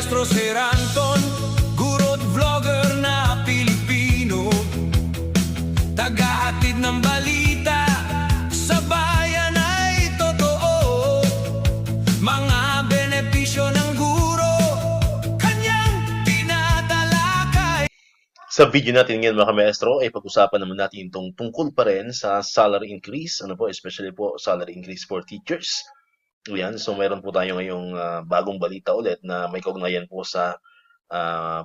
Maestro Sir Anton, guro't vlogger na Pilipino, tagahatid ng balita sa bayan ay totoo. Mga benepisyo ng guro, kanyang tinatalakay. Sa video natin ngayon mga maestro ay pag-usapan naman natin itong tungkol pa rin sa salary increase, especially po salary increase for teachers. Yan, so meron po tayo ngayong bagong balita ulit na may kaugnayan po sa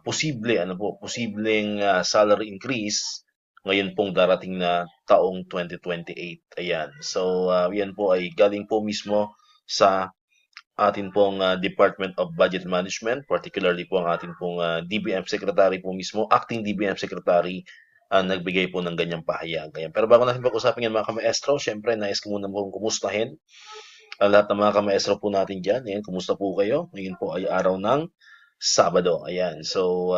posibleng salary increase ngayon pong darating na taong 2028. Ayan. So yan po ay galing po mismo sa atin pong Department of Budget Management, particularly po ang atin pong DBM Secretary po mismo, Acting DBM Secretary, nagbigay po ng ganyang pahayag. Ayan. Pero bago natin pag-usapin yan mga kamaestro, syempre nais ko muna pong kumustahin ang lahat ng mga kamaestro po natin dyan. Ayan, kumusta po kayo? Ngayon po ay araw ng Sabado. Ayan. So,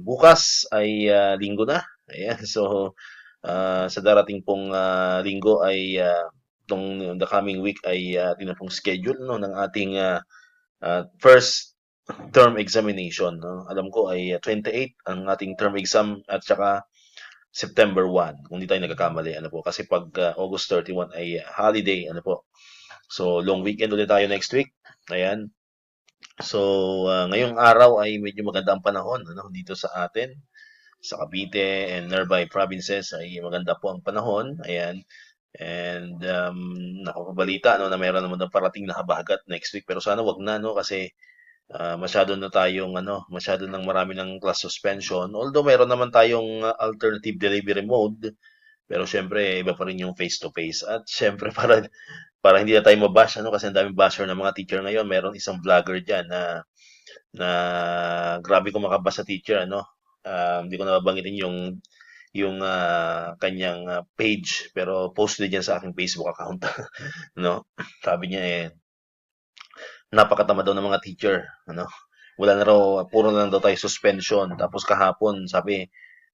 bukas ay linggo na. Ayan. So, sa darating pong linggo ay the coming week ay ating pong schedule ng ating first term examination. No? Alam ko ay 28 ang ating term exam at saka September 1. Kung hindi tayo nagkakamali. Kasi pag August 31 ay holiday. So, long weekend ulit tayo next week. Ayan. So, ngayong araw ay medyo maganda ang panahon dito sa atin. Sa Cavite and nearby provinces ay maganda po ang panahon. Ayan. And nakapabalita na meron naman ng parating na habagat next week. Pero sana wag na kasi masyado na tayong masyado nang marami ng class suspension. Although meron naman tayong alternative delivery mode. Pero syempre iba pa rin yung face-to-face. At syempre para hindi na tayo mabash kasi ang daming basher ng mga teacher ngayon. Meron isang vlogger diyan na grabe ko makabasa sa teacher hindi ko na babanggitin yung kanyang page, pero post din diyan sa aking Facebook account. Sabi niya napakatama daw ng mga teacher. Wala na raw, puro na lang daw tayo suspension. Tapos kahapon sabi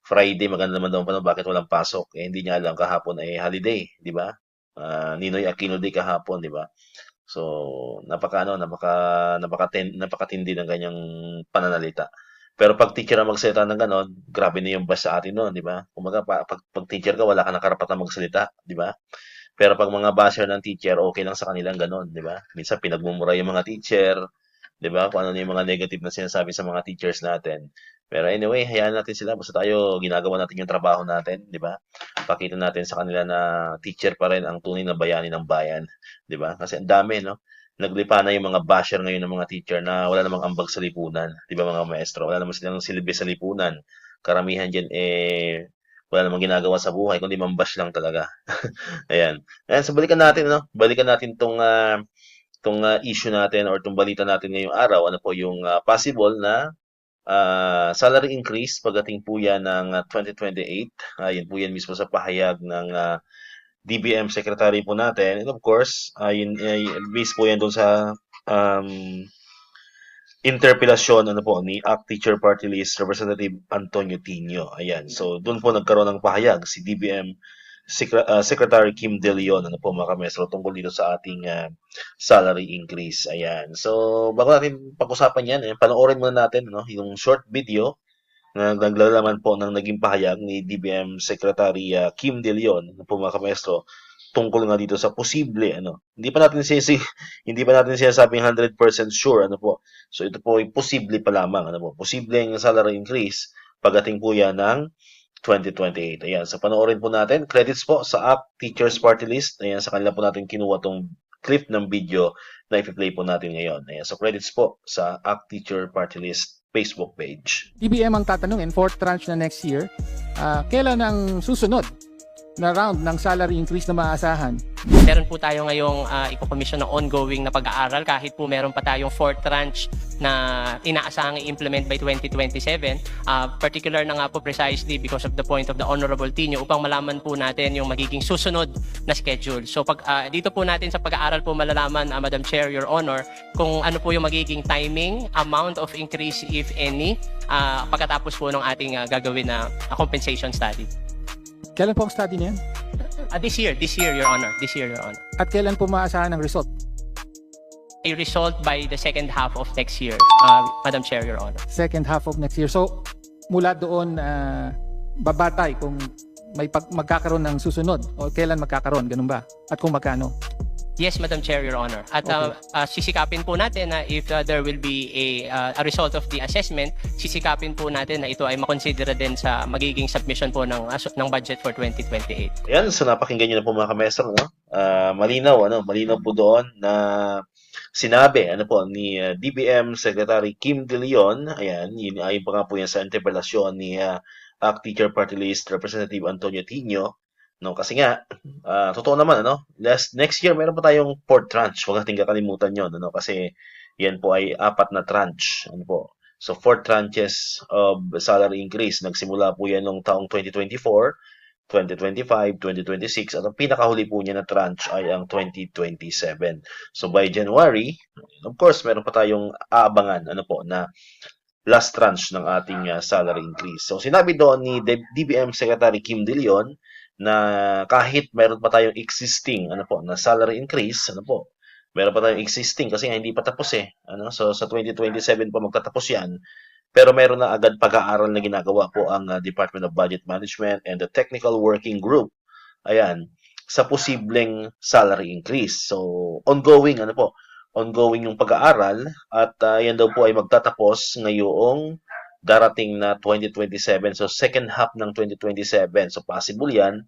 Friday maganda naman daw bakit walang pasok. Hindi niya alam kahapon ay holiday, di ba? Ninoy Aquino Day kahapon, di ba? So, napakatindi ng ganyang pananalita. Pero pag teacher ang magsalita ng ganon, grabe na yung bash sa atin noon, di ba? Kumaga, pag teacher ka, wala ka ng karapatan magsalita, di ba? Pero pag mga basher ng teacher, okay lang sa kanilang ganon, di ba? Minsan pinagmumura yung mga teacher, di ba? Kung ano yung mga negative na sinasabi sa mga teachers natin. Pero anyway, hayaan natin sila. Basta tayo, ginagawa natin yung trabaho natin, di ba? Pakita natin sa kanila na teacher pa rin ang tunay na bayani ng bayan, di ba? Kasi ang dami, naglipa na yung mga basher ngayon ng mga teacher na wala namang ambag sa lipunan, di ba mga maestro? Wala namang silang silbi sa lipunan. Karamihan dyan, wala namang ginagawa sa buhay, kundi mambash lang talaga. Ayan. Ayan, so balikan natin, Balikan natin tong issue natin or tong balita natin ngayong araw. Yung possible na salary increase pagdating po yan ng 2028. Yan po yan mismo sa pahayag ng DBM Secretary po natin. And of course, based po yan doon sa interpelasyon ni ACT Teacher Party List Representative Antonio Tino. Ayan. So, doon po nagkaroon ng pahayag si DBM Secretary Kim De Leon, mga kamestro, tungkol dito sa ating salary increase. Ayan. So, bago natin pag-usapan yan, panoorin muna natin yung short video na naglalaman po ng naging pahayag ni DBM Secretary Kim De Leon, mga kamestro, tungkol nga dito sa posible, hindi pa natin sinasabing 100% sure, So, ito po ay posible pa lamang, posibleng salary increase pagdating po yan ng 2028. Ayan, so panoorin po natin. Credits po sa ACT Teachers Party List. Ayan, sa kanila po natin kinuha tong clip ng video na i-play po natin ngayon. Ayan, so credits po sa ACT Teacher Party List Facebook page. DBM ang tatanungin, fourth tranche na next year, kailan ang susunod na round ng salary increase na maaasahan? Meron po tayo ngayong iko-commission na ongoing na pag-aaral kahit po meron pa tayong fourth tranche na inaasahang i-implement by 2027. Particular na nga po precisely because of the point of the Honorable Tino upang malaman po natin yung magiging susunod na schedule. So pag dito po natin sa pag-aaral po malalaman, Madam Chair, Your Honor, kung ano po yung magiging timing, amount of increase if any, pagkatapos po ng ating gagawin na compensation study. Kailan po ang study niyan? This year, Your Honor. This year, Your Honor. At kailan po maaasahan ang result? a result by the second half of next year, Madam Chair, Your Honor. Second half of next year. So, mula doon, babatay kung magkakaroon ng susunod o kailan magkakaroon, ganun ba? At kung magkano? Yes, Madam Chair, Your Honor. At sisikapin po natin na if there will be a result of the assessment, sisikapin po natin na ito ay makonsidera din sa magiging submission po ng budget for 2028. Ayan, so napakinggan nyo na po mga kamestro, no? Malinaw po doon na sinabi ni DBM Secretary Kim De Leon, ayan, ayon pa nga po yan sa interpelasyon ni ACT Teacher Party List Representative Antonio Tino, no? Kasi nga, totoo naman, next year meron pa tayong 4th tranche, huwag natin kakalimutan yun, kasi yan po ay 4 na tranche, So, 4 tranches of salary increase. Nagsimula po yan noong taong 2024, 2025, 2026, at ang pinakahuli po niya na tranche ay ang 2027. So, by January, of course, meron pa tayong aabangan, na last tranche ng ating salary increase. So, sinabi doon ni DBM Secretary Kim De Leon na kahit meron pa tayong existing, na salary increase, meron pa tayong existing kasi hindi pa tapos So, sa 2027 pa magtatapos yan. Pero meron na agad pag-aaral na ginagawa po ang Department of Budget Management and the Technical Working Group. Ayan, sa posibleng salary increase. So, ongoing yung pag-aaral at yan daw po ay magtatapos ngayong darating na 2027. So, second half ng 2027. So, possible yan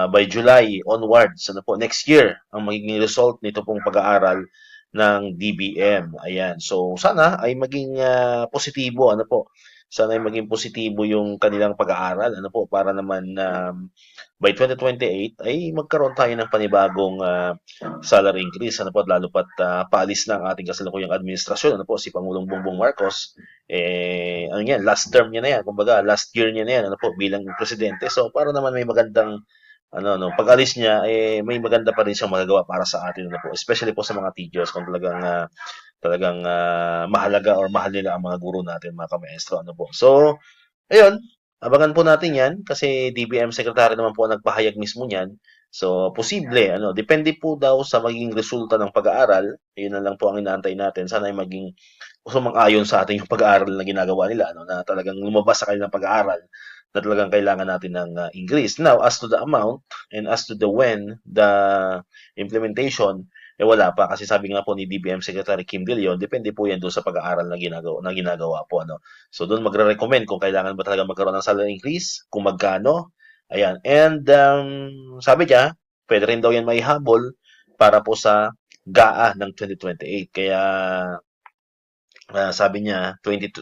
by July onwards. Next year ang magiging result nito pong pag-aaral ng DBM. Ayan. So, sana ay maging positibo, Sana ay maging positibo yung kanilang pag-aaral, para naman by 2028 ay magkaroon tayo ng panibagong salary increase, lalo pat paalis na ang ating kasalukuyang administrasyon, si Pangulong Bongbong Marcos. Last term niya na yan, kumbaga, last year niya na yan, bilang presidente. So, para naman may magandang pag-alis niya, may maganda pa rin siyang magagawa para sa atin, especially po sa mga teachers, kung talagang mahalaga or mahal nila ang mga guro natin, mga kamaestro, So, ayun, abangan po natin yan, kasi DBM Secretary naman po nagpahayag mismo niyan. So, posible, depende po daw sa magiging resulta ng pag-aaral, yun na lang po ang inaantay natin, sana ay maging sumang-ayon sa ating yung pag-aaral na ginagawa nila, na talagang lumabas sa kanilang pag-aaral, na talagang kailangan natin ng increase. Now, as to the amount and as to the when, the implementation, wala pa. Kasi sabi nga po ni DBM Secretary Kim De Leon, depende po yan doon sa pag-aaral na ginagawa po. So, doon magre-recommend kung kailangan ba talaga magkaroon ng salary increase, kung magkano. Ayan. And sabi niya, pwede rin daw yan maihabol para po sa GAA ng 2028. Kaya sabi niya,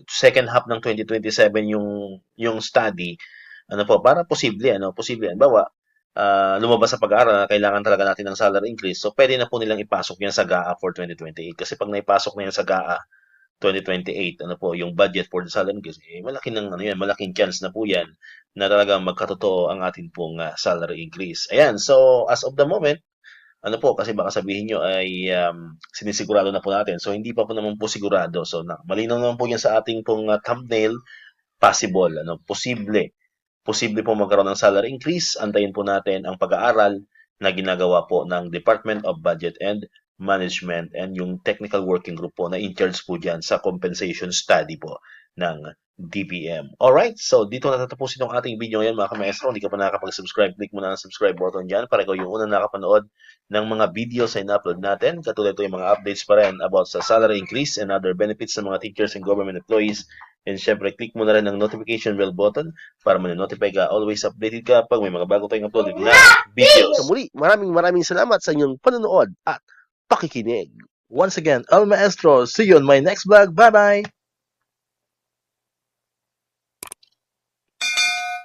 second half ng 2027 yung study, para posible, Halimbawa, lumabas sa pag-aaral na kailangan talaga natin ng salary increase. So, pwede na po nilang ipasok yan sa GAA for 2028. Kasi pag naipasok na yan sa GAA 2028, yung budget for the salary increase, malaking chance na po yan na talagang magkatotoo ang atin pong salary increase. Ayan, so, as of the moment, kasi baka sabihin nyo ay sinisigurado na po natin. So, hindi pa po naman po sigurado. So, malinaw naman po yan sa ating pong thumbnail, possible, posible. Posible po magkaroon ng salary increase. Antayin po natin ang pag-aaral na ginagawa po ng Department of Budget and Management and yung Technical Working Group po na in charge po dyan sa compensation study po ng DBM. Alright, so dito natatapusin itong ating video ngayon, mga kamaestro. Hindi ka pa nakakapag-subscribe, click mo na ang subscribe button dyan para ikaw yung unang nakapanood ng mga videos na in-upload natin. Katulad ito yung mga updates pa rin about sa salary increase and other benefits ng mga teachers and government employees. And syempre, click mo na rin ang notification bell button para ma-notify ka, always updated ka pag may mga bago tayong uploaded na videos. Sa muli, maraming salamat sa inyong panonood at pakikinig. Once again, El Maestro, see you on my next vlog. Bye-bye!